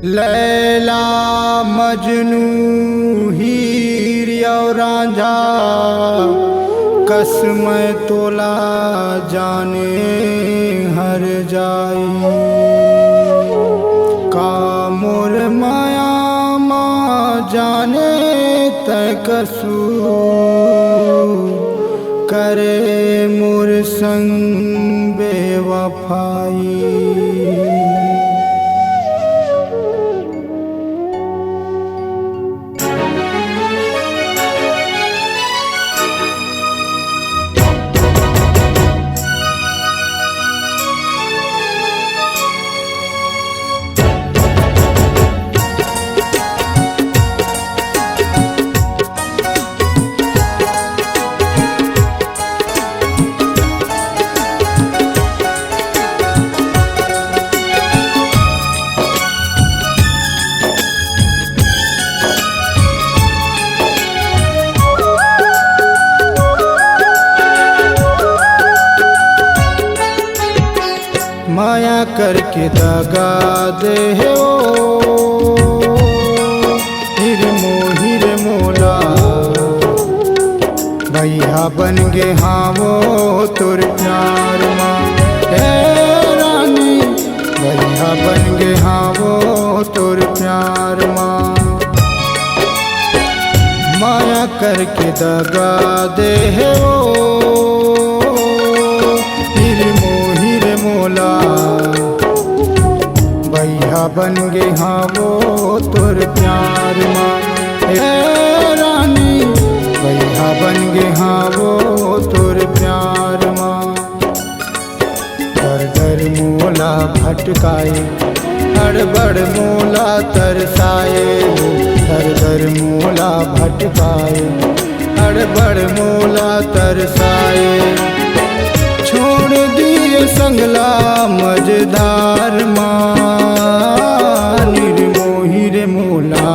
लैला मजनू हीर और रांझा कसमय तोला जाने हर जाई। कामुर माया माँ जाने तय कसू करे मोर संग बेवफाई। माया करके दगा दे हो हिर मोला भैया बन गे हाँ वो तुर प्यार माँ हे रानी। भैया बन गे हाँ वो तुर प्यार माँ। माया करके दगा दे हो मोला भैया बन गे हाँ वो तुर प्यार माँ हे रानी। भैया बन गे हाँ वो तुर प्यार माँ। घर मोला भटकाए हड़बड़ मोला तरसाए। घर मोला भटकाए हड़बड़ मोला तरसाए। छोड़ दिए संगला मझधार माँ निर्मोही रे मोला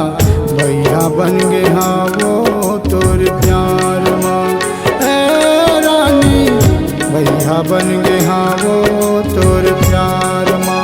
भैया बन गे हाँ वो तुर प्यार माँ ए रानी। भैया बन गे हाँ वो तुर प्यार माँ।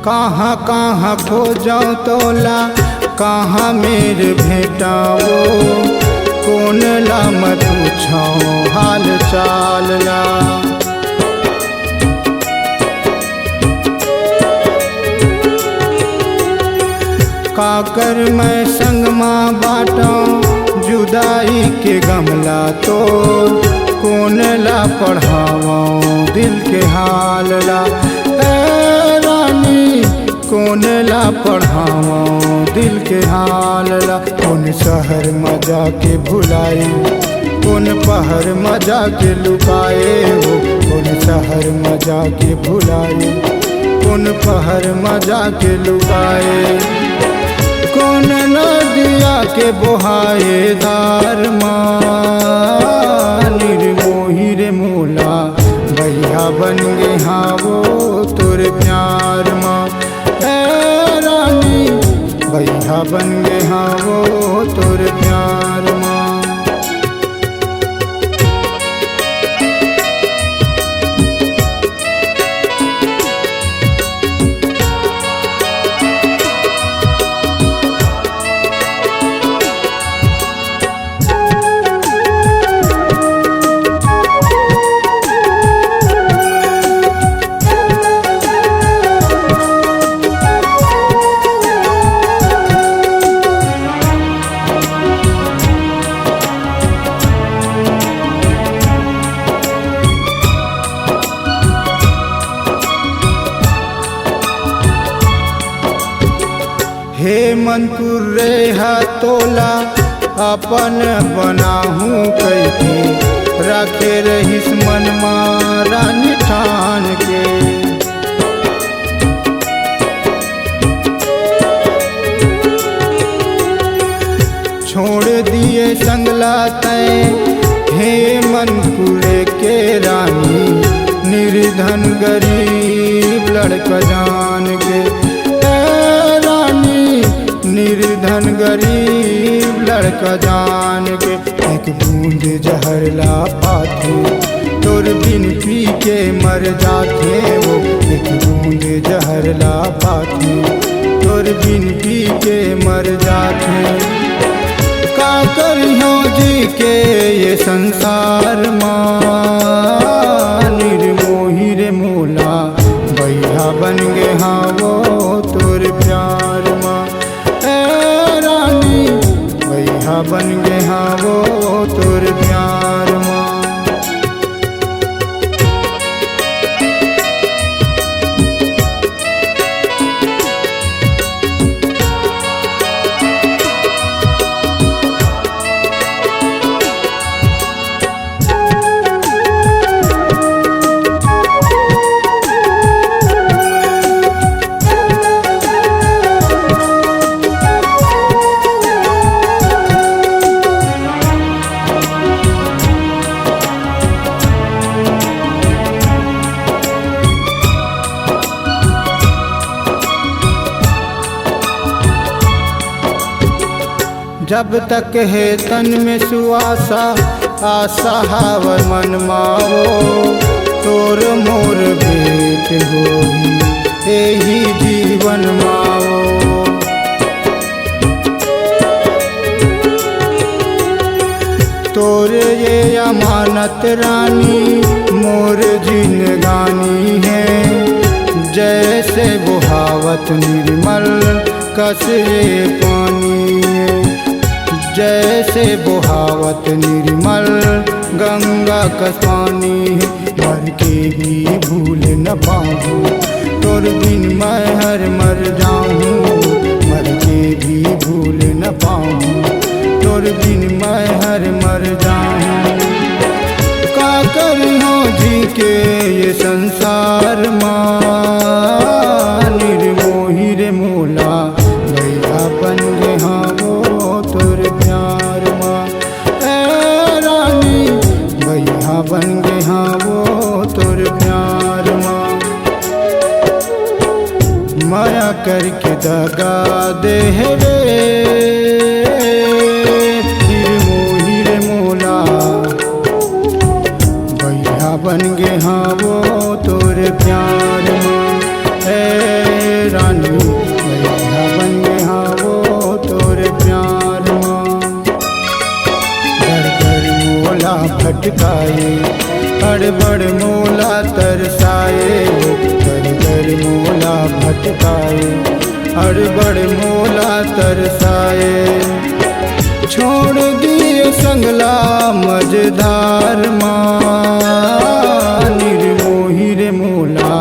कहाँ कहाँ खो जाऊँ तोला कहाँ मेरे भेटाओ। कौन ला मैं पूछाऊँ हाल चाल ला। काकर मैं संग माँ बाटाऊँ जुदाई के गमला तो। कौन ला पढ़ावाऊँ दिल के हाल ला रानी। कौन ला पढ़ावाऊँ दिल के हाल ला। कौन शहर मजा के भुलाई कौन पहर मजा के लुकाए हो। कौन शहर मजा के भुलाई कौन पहर मजा के लुकाए। कौन नदिया के बोहाए धार माँ निर्मोही रे मोला भैया बन गे हाँ वो तुर प्यार माँ ए रानी। भैया बन गे हाँ वो तुर प्यार माँ। हे मनपुर रे हा तोला अपन बनाहूँ कैके रखे रहिस मन रानी ठान के। छोड़ दिए संगला तय हे मन कुरे के रानी, निर्धन गरीब लड़का जान के। रानी निर्धन गरीब लड़का जान के, एक बूंद जहर ला पाथे तोर बिन पी के मर जाते वो। एक बूंद जहर ला पाथे तोर बिन पी के मर जाते। का करियो जी के ये संसार मां, निर्मोही रे मोला बैहा बन गे हाँ वो तोर प्यार माँ। ए रानी बैहा बन गे हाँ वो तोर प्यार माँ। जब तक है तन में सुआसा आशा हावर मन मावो, तोर मोर भेंट होई एही जीवन मावो। तोर ये अमानत रानी मोर जिंदगानी है, जैसे बुहावत निर्मल कसरे पानी है। जैसे बुहावत निर्मल गंगा का पानी है, मर के भी भूल न पाऊँ तोर बिन मैं हर मर जाऊँ। मर के भी भूल न पाऊँ तोर बिन मैं हर मर जाऊँ। का करियो जी के ये संसार माँ, निर्मोही रे मोला बैहा बन गे हाँ वो तोर प्यार माँ। ए रानी बैहा बन गे हाँ वो तोर प्यार माँ। माया करके दगा दे रे निर्मोही रे मोला, बैहा बन गे हाँ वो तोर प्यार माँ। ए रानी बैहा बन गे हाँ वो तोर प्यार माँ। घर मोला भटकाए हड़बड़ मोला तरसाए, घर मोला भटकाए हड़बड़ मोला तरसाए। छोड़ दिए संगला मझधार माँ, निर्मोही रे मोला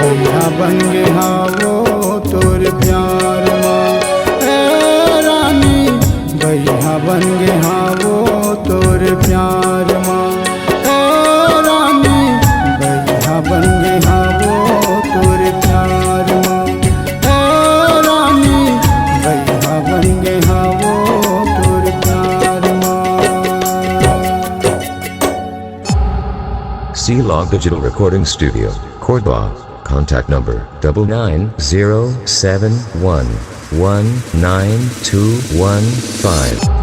बैहा बन गे हाँ वो तोर प्यार माँ। ए रानी बैहा बन गे हाँ वो तोर प्यार माँ। ए रानी बैहा बन गे हाँ वो तोर प्यार माँ। ए रानी बैहा बन गे हाँ वो तोर प्यार माँ। C-Log Digital Recording Studio, Cordoba. Contact number 99071192115.